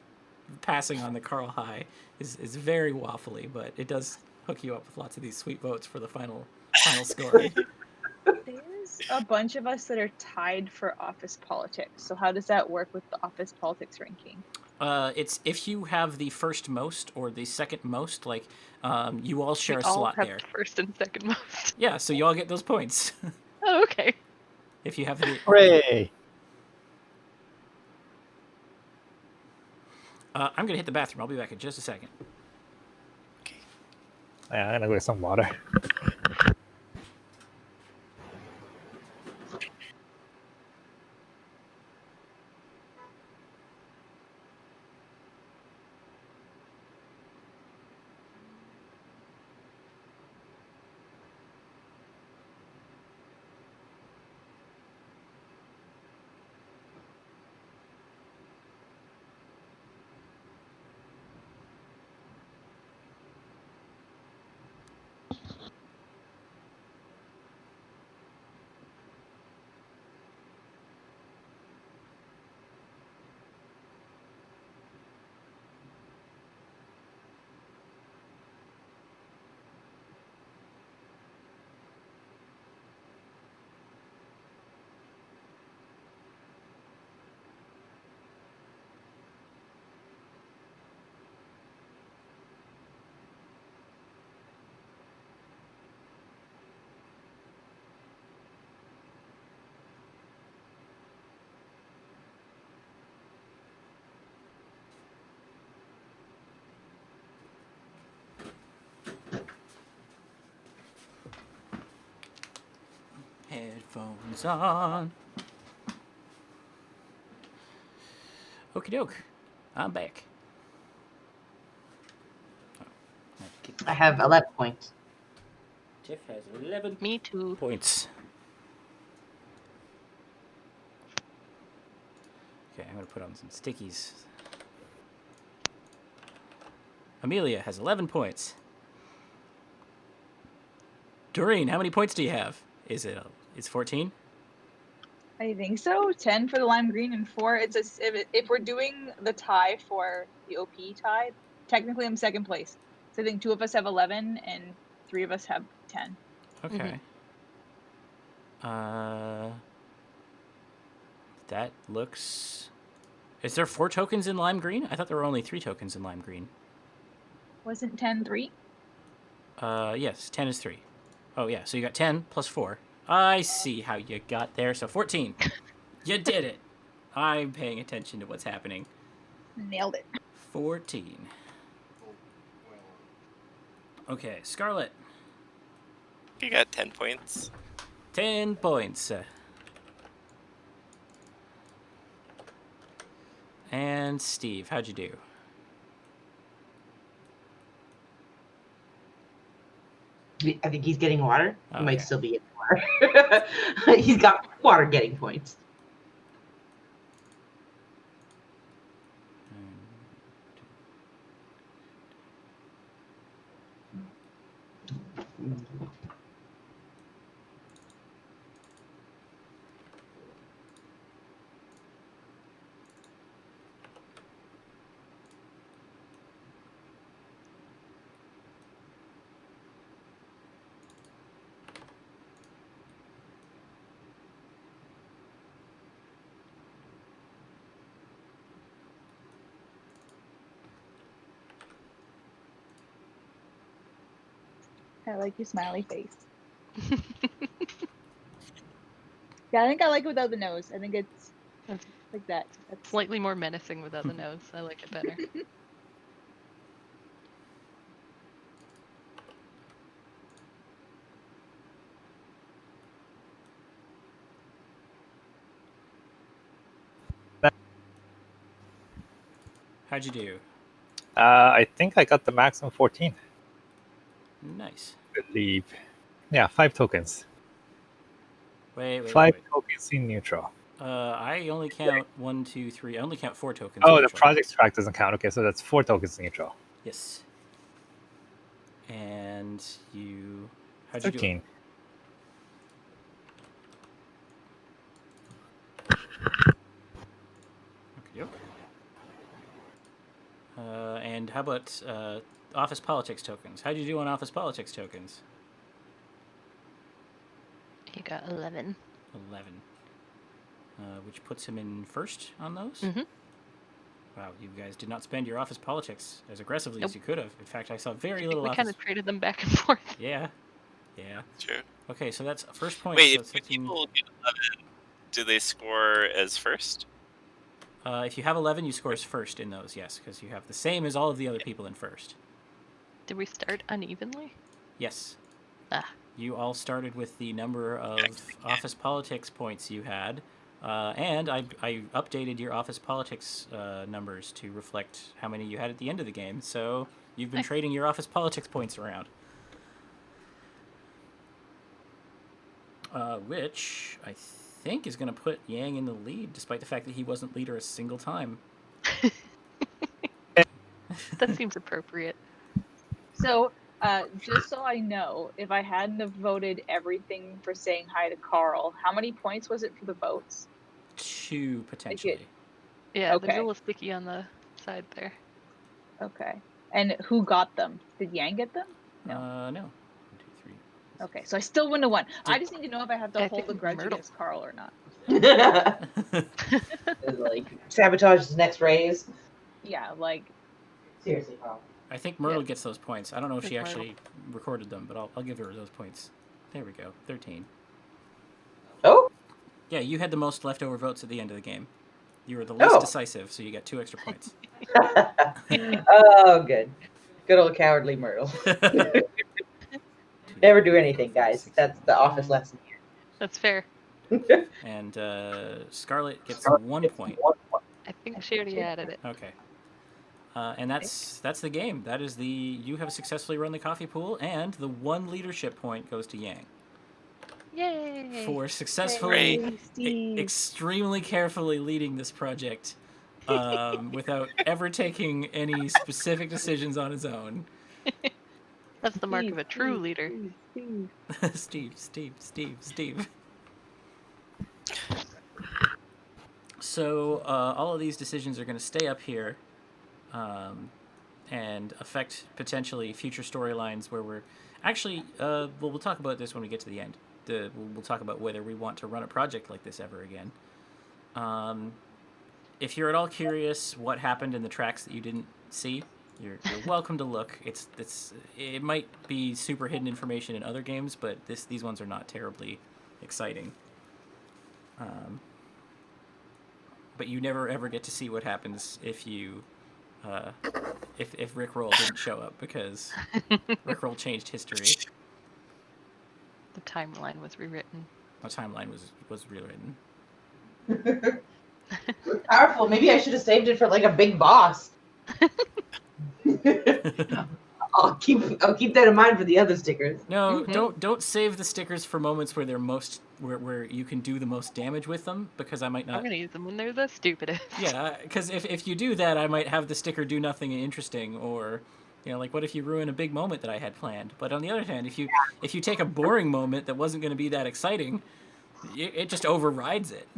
passing on the Carl high is very waffly, but it does hook you up with lots of these sweet votes for the final score. There's a bunch of us that are tied for office politics. So how does that work with the office politics ranking? It's if you have the first most or the second most, you all share We a all slot have there. the first and second most. Yeah, so you all get those points. Oh, okay. If you have the... Hooray! I'm going to hit the bathroom. I'll be back in just a second. Yeah, I'm gonna go get some water. Phone's on. Okie doke. I'm back. I have 11 points. Tiff has 11 Me too. points. Okay, I'm going to put on some stickies. Amelia has 11 points. Doreen, how many points do you have? It's 14? I think so. 10 for the lime green and 4. If we're doing the tie for the OP tie, technically I'm second place. So I think 2 of us have 11 and 3 of us have 10. Okay. That looks... Is there 4 tokens in lime green? I thought there were only 3 tokens in lime green. Wasn't 10 3? Yes, 10 is 3. Oh, yeah, so you got 10 plus 4. I see how you got there. So 14. You did it. I'm paying attention to what's happening. Nailed it. 14. Okay, Scarlet. You got 10 points. 10 points. And Steve, how'd you do? I think he's getting water. He Okay. might still be getting water. He's got water getting points. I like your smiley face. Yeah, I think I like it without the nose. I think it's like that. That's Slightly more menacing without the nose. I like it better. How'd you do? I think I got the maximum 14. Nice. I believe. Yeah, 5 tokens. Wait. 5 tokens in neutral. I only count 1, 2, 3. I only count 4 tokens. Oh, the neutral. project track doesn't count. Okay, so that's 4 tokens neutral. Yes. And you... How'd you do? 13. Okey-doke. And how about office politics tokens? How'd you do on office politics tokens? You got 11. 11. Which puts him in first on those? Mhm. Wow, you guys did not spend your office politics as aggressively as Nope. you could have. In fact, I saw very I think little we office... kind of traded them back and forth. Yeah. True. Okay, so that's first point. Wait, so if that's people get 11, do they score as first? if you have 11, you score as first in those, yes, because you have the same as all of the other people in first. Did we start unevenly? Yes. Ah. You all started with the number of office politics points you had, and I updated your office politics numbers to reflect how many you had at the end of the game, so you've been Nice. trading your office politics points around. Which I think is going to put Yang in the lead, despite the fact that he wasn't leader a single time. That seems appropriate. So, just so I know, if I hadn't have voted everything for saying hi to Carl, how many points was it for the votes? 2, potentially. Yeah, there's Okay. a little sticky on the side there. Okay. And who got them? Did Yang get them? No. No. 1, 2, 3. Okay, so I still wouldn't have won. I just need to know if I have to I hold a think grudge Myrtle- against Carl or not. Like sabotage his next raise. Yeah, like Seriously, Carl. I think Myrtle gets those points. I don't know if she Think Myrtle. actually recorded them, but I'll give her those points. There we go. 13. Oh, Yeah, you had the most leftover votes at the end of the game. You were the least Oh. decisive, so you got 2 extra points. oh, good. Good old cowardly Myrtle. Never do anything, guys. That's the office lesson here. That's fair. And Scarlet gets 1 point. I think she already added it. Okay. And that's the game. That is you have successfully run the coffee pool, and the 1 leadership point goes to Yang Yay! for successfully, Yay, Steve. extremely carefully leading this project without ever taking any specific decisions on his own. That's the mark of a true leader. Steve. So all of these decisions are going to stay up here and affect potentially future storylines where we're actually we'll talk about this when we get to the end. We'll talk about whether we want to run a project like this ever again. If you're at all curious what happened in the tracks that you didn't see, you're welcome to look. It might be super hidden information in other games, but these ones are not terribly exciting. But you never ever get to see what happens if you if Rickroll didn't show up, because Rickroll changed history. The timeline was rewritten. The timeline was rewritten. Powerful. Maybe I should have saved it for like a big boss. I'll keep that in mind for the other stickers. No, don't save the stickers for moments where they're where you can do the most damage with them, because I might not. I'm gonna use them when they're the stupidest. Yeah, because if you do that, I might have the sticker do nothing interesting, or like what if you ruin a big moment that I had planned? But on the other hand, if you take a boring moment that wasn't going to be that exciting, it just overrides it.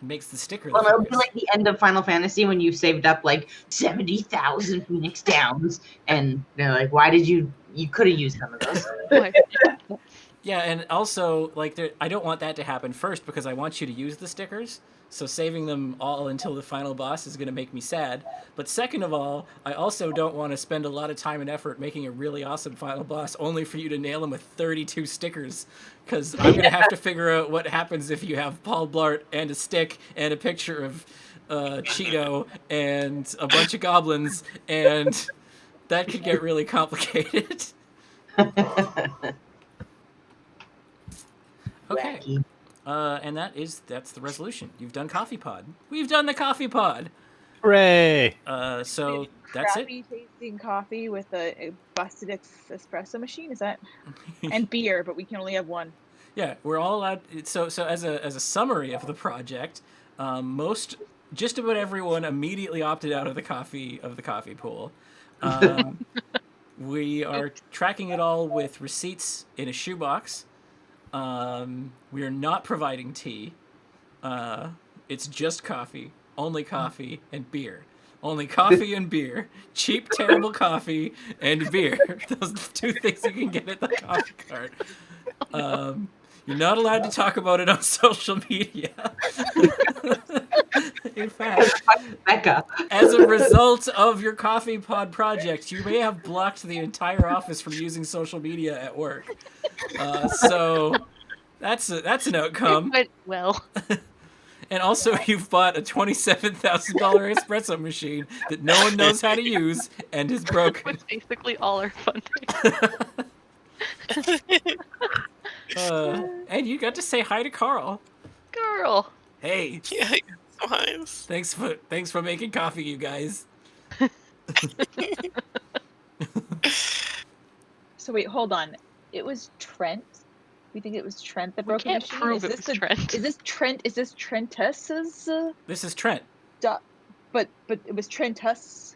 Makes the sticker. Well, it'll be like the end of Final Fantasy when you saved up like 70,000 Phoenix Downs, and they're like, "Why did you could have used some of those?" Yeah, and also I don't want that to happen first, because I want you to use the stickers. So saving them all until the final boss is going to make me sad. But second of all, I also don't want to spend a lot of time and effort making a really awesome final boss only for you to nail him with 32 stickers. Because I'm going to have to figure out what happens if you have Paul Blart and a stick and a picture of Cheeto and a bunch of goblins, and that could get really complicated. Okay. And that's the resolution. You've done Coffee Pod. We've done the Coffee Pod. Hooray! So that's it. Crappy tasting coffee with a busted espresso machine. Is that? And beer, but we can only have one. Yeah, we're all allowed. So as a summary of the project, just about everyone immediately opted out of the coffee pool. We are tracking it all with receipts in a shoebox. We are not providing tea. It's just coffee. Only coffee and beer. Only coffee and beer. Cheap, terrible coffee and beer. Those are the 2 things you can get at the coffee cart. You're not allowed to talk about it on social media. In fact, Becca. as a result of your Coffee Pod project, you may have blocked the entire office from using social media at work. So that's an outcome. It went well. And also, you've bought a $27,000 espresso machine that no one knows how to use and is broken. It's basically all our funding. And you got to say hi to Carl. Girl. Hey. Yeah, sometimes. Thanks for making coffee, you guys. So wait, hold on. It was Trent. We think it was Trent that We broke the can't machine. prove it was Trent. Is this Trent? Is this Trentus's? This is Trent. But it was Trentus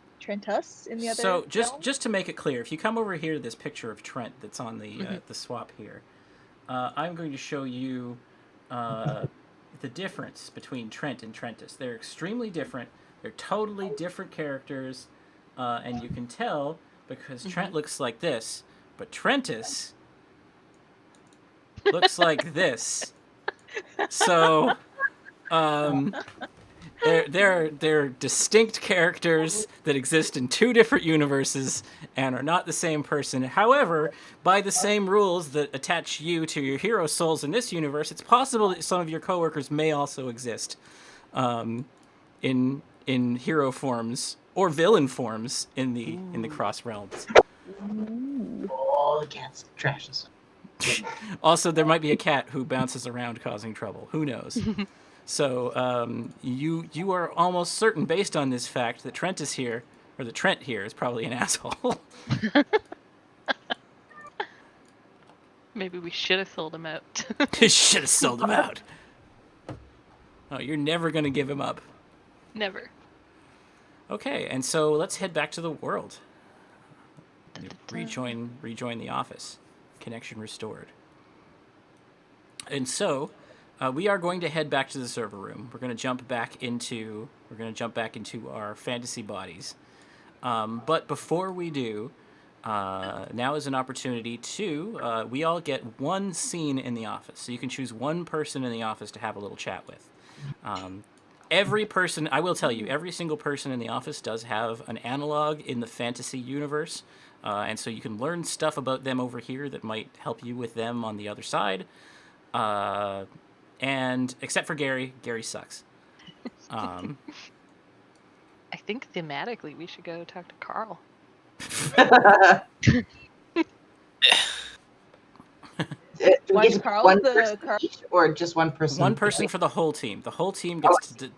in the other. So film? just to make it clear, if you come over here to this picture of Trent that's on the swap here, I'm going to show you the difference between Trent and Trentus. They're extremely different. They're totally different characters, and you can tell because Trent looks like this, but Trentus looks like this. So, they're distinct characters that exist in 2 different universes and are not the same person. However, by the same rules that attach you to your hero souls in this universe, it's possible that some of your coworkers may also exist in hero forms or villain forms in the cross realms. Oh, the cat's trashes. Also, there might be a cat who bounces around causing trouble. Who knows? So you are almost certain, based on this fact, that Trent is here, or that Trent here is probably an asshole. Maybe we should have sold him out. Should have sold him out. Oh, you're never going to give him up. Never. Okay, and so let's head back to the world. Rejoin the office. Connection restored. And so we are going to head back to the server room. We're going to jump back into our fantasy bodies. But before we do, now is an opportunity to we all get one scene in the office. So you can choose one person in the office to have a little chat with. Every person, I will tell you, every single person in the office does have an analog in the fantasy universe. And so you can learn stuff about them over here that might help you with them on the other side. And except for Gary sucks. I think thematically we should go talk to Carl. Why is Carl one the person Carl? each, or just one person? One person for the whole team. The whole team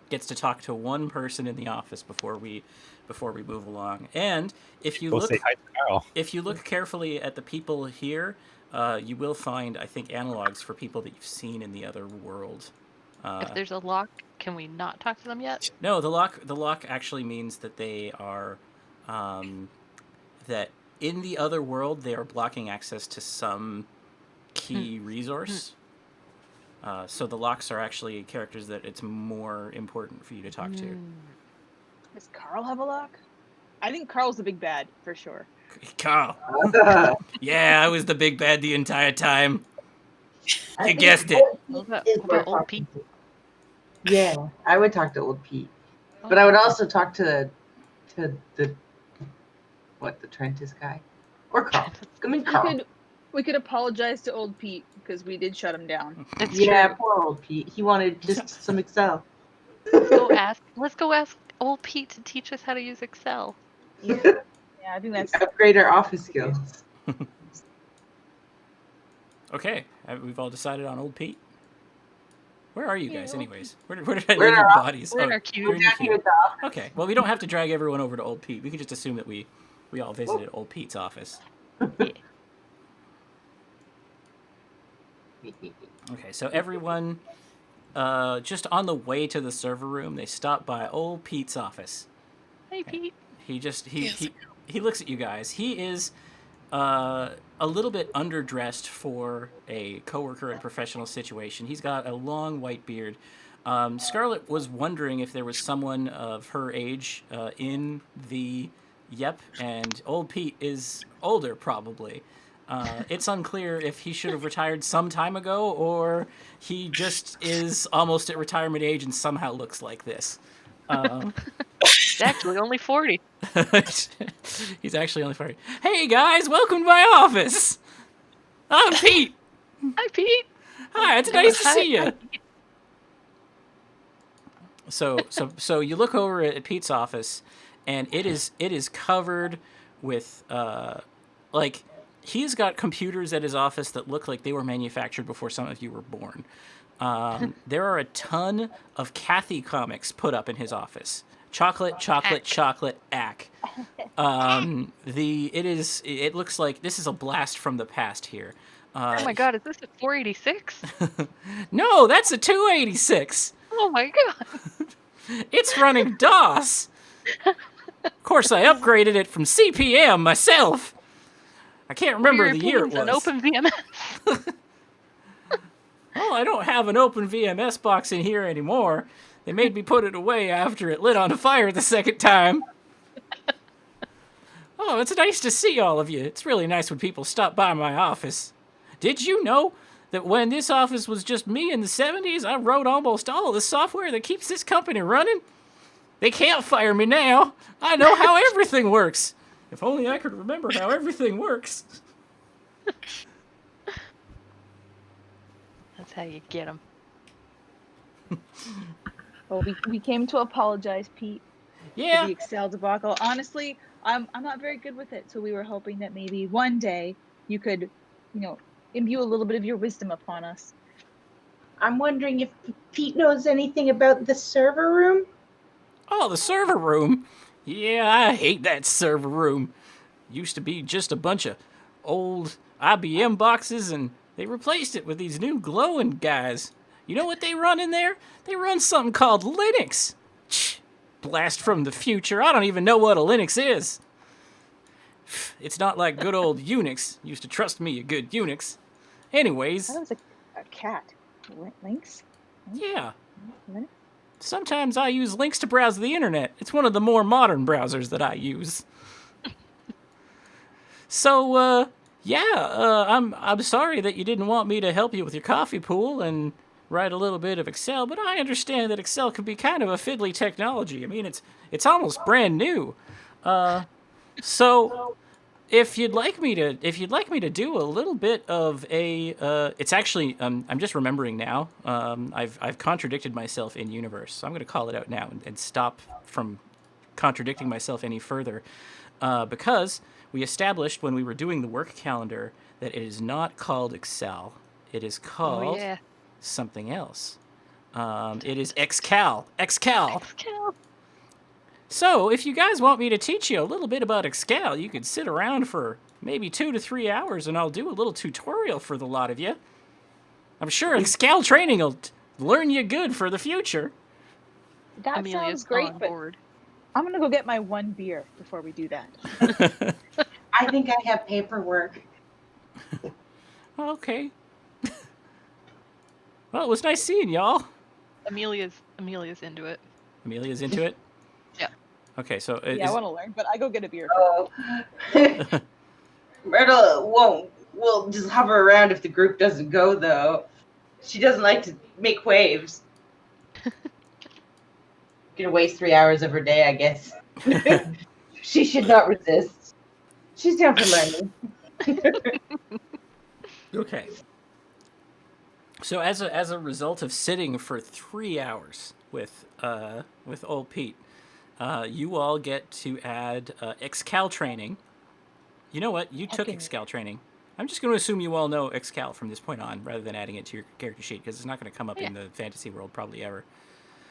gets to talk to one person in the office before we move along. And if you Go look say hi to Carl. if you look carefully at the people here, you will find, I think, analogs for people that you've seen in the other world. If there's a lock, can we not talk to them yet? No, the lock actually means that they are that in the other world they are blocking access to some key resource. So the locks are actually characters that it's more important for you to talk to. Does Carl have a lock? I think Carl's the big bad for sure. Carl. Yeah, I was the big bad the entire time. I You think guessed it. Old What Pete is about worth Old talking Pete? to. Yeah, I would talk to Old Pete, but I would also talk to the Trentis guy or Carl. I mean, Carl. We could apologize to old Pete because we did shut him down. It's Yeah, true. poor Old Pete. He wanted just some Excel. Let's go ask Old Pete to teach us how to use Excel. Yeah, I think that's Upgrade our office skills. Okay, we've all decided on old Pete. Where are you Yeah, guys, Old anyways? Where did I We're leave in your our bodies? We're in Oh, our queue. you're in your Down here queue. at the office. Okay, well, we don't have to drag everyone over to old Pete. We can just assume that we all visited old Pete's office. Okay, so everyone, just on the way to the server room, they stop by old Pete's office. Hey, Pete. He looks at you guys. He is a little bit underdressed for a coworker in a professional situation. He's got a long white beard. Scarlett was wondering if there was someone of her age in the Yep, and old Pete is older, probably. It's unclear if he should have retired some time ago, or he just is almost at retirement age and somehow looks like this. He's actually only 40. He's actually only 40. Hey guys, welcome to my office. I'm Pete. Hi, Pete. Hi, it's nice to Hi, see you. hi, Pete. So you look over at Pete's office, and it is covered with like, he's got computers at his office that look like they were manufactured before some of you were born. There are a ton of Kathy comics put up in his office. Chocolate, ack. It looks like this is a blast from the past here. Oh my god, is this a 486? No, that's a 286. Oh my god. It's running DOS. Of course, I upgraded it from CPM myself. I can't remember the year it was. An open VMS. Oh, I don't have an open VMS box in here anymore. They made me put it away after it lit on fire the second time. Oh, it's nice to see all of you. It's really nice when people stop by my office. Did you know that when this office was just me in the 70s, I wrote almost all of the software that keeps this company running? They can't fire me now. I know how everything works. If only I could remember how everything works. That's how you get them. Well, we came to apologize, Pete, for Yeah. the Excel debacle. Honestly, I'm not very good with it, so we were hoping that maybe one day you could, imbue a little bit of your wisdom upon us. I'm wondering if Pete knows anything about the server room. Oh, the server room. Yeah, I hate that server room. Used to be just a bunch of old IBM boxes, and they replaced it with these new glowing guys. You know what they run in there? They run something called Linux. Blast from the future. I don't even know what a Linux is. It's not like good old Unix. Used to trust me a good Unix. Anyways, That was a cat. Links? yeah. Linux? Sometimes I use links to browse the internet. It's one of the more modern browsers that I use. So, I'm sorry that you didn't want me to help you with your coffee pool and write a little bit of Excel, but I understand that Excel can be kind of a fiddly technology. I mean, it's almost brand new. So if you'd like me to do a little bit of a, it's actually, I'm just remembering now. I've contradicted myself in universe, so I'm going to call it out now and stop from contradicting myself any further, because we established when we were doing the work calendar that it is not called Excel. It is called something else. It is Excal. Excal. So, if you guys want me to teach you a little bit about Excal, you could sit around for maybe 2 to 3 hours and I'll do a little tutorial for the lot of you. I'm sure Excal training will learn you good for the future. That Amelia's sounds great, on but board. I'm going to go get my one beer before we do that. I think I have paperwork. Okay. Well, it was nice seeing y'all. Amelia's into it. Amelia's into it? Yeah. Okay, so... Yeah, I want to learn, but I go get a beer. Oh. Myrtle will just hover around if the group doesn't go, though. She doesn't like to make waves. Gonna waste 3 hours of her day, I guess. She should not resist. She's down for learning. Okay. So as a result of sitting for 3 hours with old Pete, you all get to add Excal training. You know what? You took Excal training. I'm just going to assume you all know Excal from this point on, rather than adding it to your character sheet, because it's not going to come up in the fantasy world probably ever.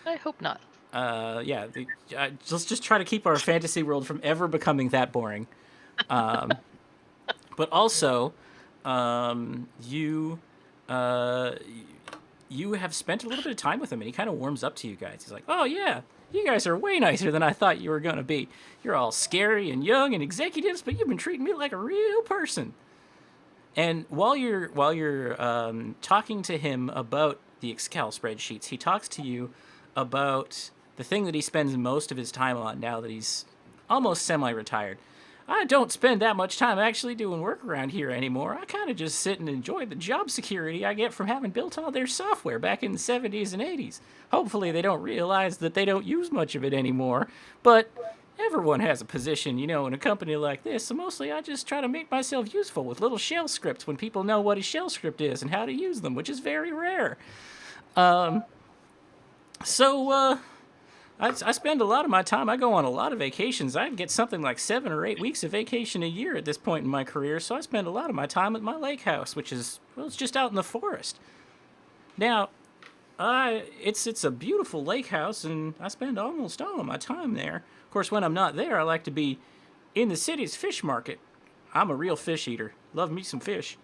I hope not. Let's just try to keep our fantasy world from ever becoming that boring. But also, you have spent a little bit of time with him, and he kind of warms up to you guys. He's like, "Oh yeah, you guys are way nicer than I thought you were gonna be. You're all scary and young and executives, but you've been treating me like a real person." And while you're talking to him about the Excal spreadsheets, he talks to you about the thing that he spends most of his time on now that he's almost semi-retired. I don't spend that much time actually doing work around here anymore. I kind of just sit and enjoy the job security I get from having built all their software back in the 70s and 80s. Hopefully they don't realize that they don't use much of it anymore. But everyone has a position, in a company like this, so mostly I just try to make myself useful with little shell scripts when people know what a shell script is and how to use them, which is very rare. I spend a lot of my time, I go on a lot of vacations. I get something like 7 or 8 weeks of vacation a year at this point in my career, so I spend a lot of my time at my lake house, which is, it's just out in the forest. Now, it's a beautiful lake house, and I spend almost all of my time there. Of course, when I'm not there, I like to be in the city's fish market. I'm a real fish eater. Love me some fish.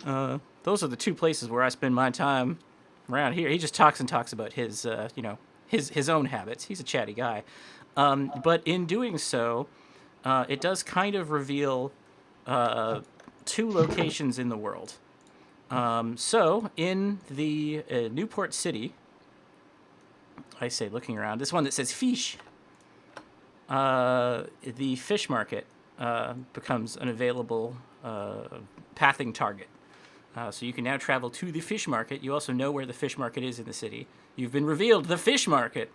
Those are the two places where I spend my time around here. He just talks about his, his own habits. He's a chatty guy. But in doing so, it does kind of reveal 2 locations in the world. So in the Newport City, I say looking around, this one that says fish, the fish market becomes an available pathing target. So you can now travel to the fish market. You also know where the fish market is in the city. You've been revealed the fish market,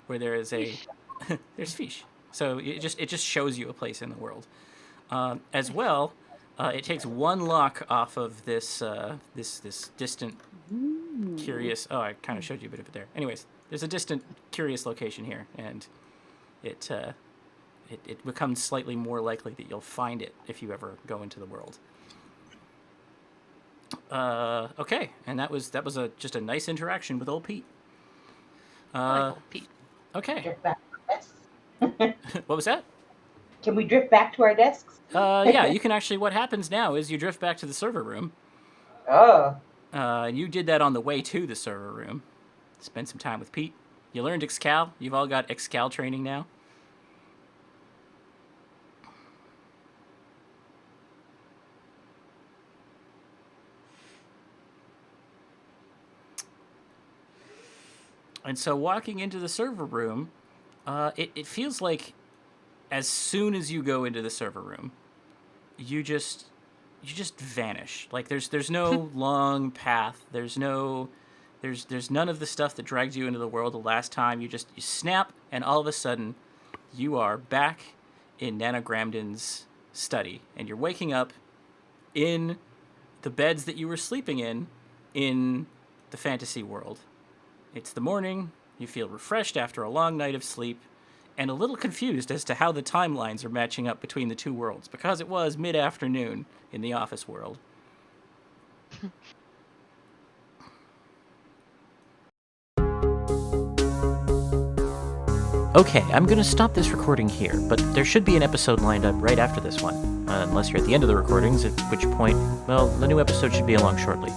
where there is there's fish. So it just shows you a place in the world. As well, it takes 1 lock off of this this distant, curious. Oh, I kind of showed you a bit of it there. Anyways, there's a distant, curious location here, and it becomes slightly more likely that you'll find it if you ever go into the world. Okay, and that was just a nice interaction with old Pete. I like old Pete. Okay, Drift back to our desks. what was that? Can we drift back to our desks? Yeah, you can actually. What happens now is you drift back to the server room. Oh. You did that on the way to the server room. Spent some time with Pete. You learned Excal. You've all got Excal training now. And so walking into the server room, it feels like as soon as you go into the server room, you just vanish. Like there's no long path. There's none of the stuff that dragged you into the world the last time. You snap, and all of a sudden, you are back in Nana Gramden's study, and you're waking up in the beds that you were sleeping in the fantasy world. It's the morning, you feel refreshed after a long night of sleep, and a little confused as to how the timelines are matching up between the two worlds, because it was mid-afternoon in the office world. Okay, I'm going to stop this recording here, but there should be an episode lined up right after this one, unless you're at the end of the recordings, at which point, well, the new episode should be along shortly.